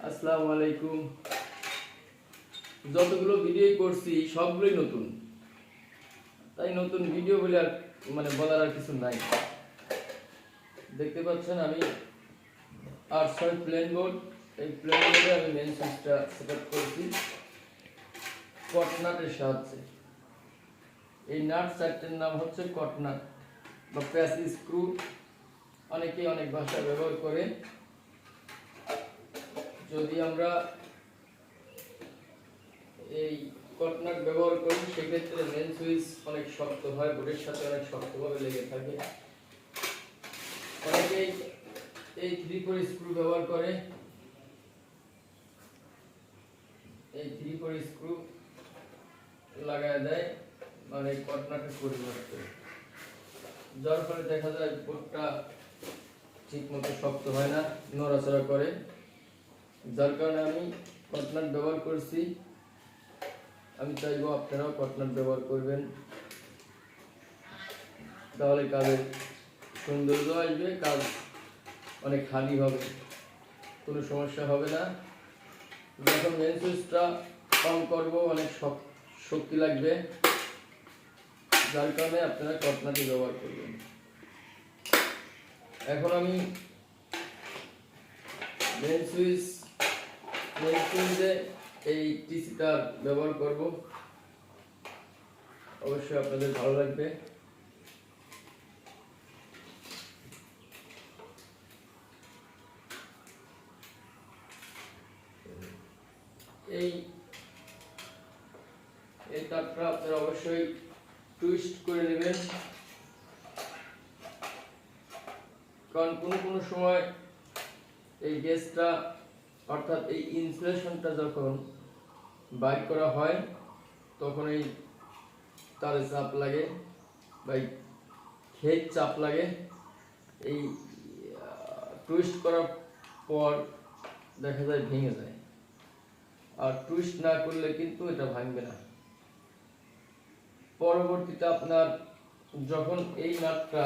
আসসালামু আলাইকুম। যতগুলো ভিডিও করছি সবগুলোই নতুন, তাই নতুন ভিডিও বলে আর বলার আর কিছু নাই। দেখতে পাচ্ছেন আমি 8/6 প্লেন বোর্ড, এই প্লেন বোর্ডে আমি মেন সুইচটা সেটআপ করেছি কটনাটের সাহায্যে। এই নাট সেটটির নাম হচ্ছে কটনাট বা প্যাচ স্ক্রু, অনেকেই অনেক ভাষা ব্যবহার করে। যদি আমরা এই কটনাট ব্যবহার করি সেক্ষেত্রে মেন সুইচ অনেক শক্ত হয়, বোর্ডের সাথে অনেক শক্তভাবে লেগে থাকে। অনেকেই এই 3/4 স্ক্রু ব্যবহার করে, এই 3/4 স্ক্রু লাগায় দেয় কটনাটের পরিবর্তে, যার ফলে দেখা যায় বোর্ডটা ঠিক মতো শক্ত হয় না, নড়াচড়া করে। যার কারণে আমি কটনাট ব্যবহার করছি। আমি চাইবো আপনারাও কটনাট ব্যবহার করবেন, তাহলে কাজের সৌন্দর্য আসবে, কাজ অনেক খালি হবে, কোনো সমস্যা হবে না। যখন মেন সুইচটা অন করব অনেক শক্তি লাগবে, যার কারণে আপনারা কটনাটি ব্যবহার করবেন। এখন আমি মেন সুইচে এই টিসি তার ব্যবহার করব, অবশ্যই আপনাদের ভালো লাগবে। এই তারটা আপনারা অবশ্যই টুইস্ট করে নেবেন, কারণ কোনো সময় এই গ্যাসটা অর্থাৎ এই ইনসুলেশনটা যখন বাইর করা হয় তখন এই তারে চাপ লাগে বা খেয়ে চাপ লাগে। এই টুইস্ট করার পর দেখা যায় ভেঙে যায়, আর টুইস্ট না করলে কিন্তু এটা ভাঙবে না। পরবর্তীতে আপনার যখন এই নাটটা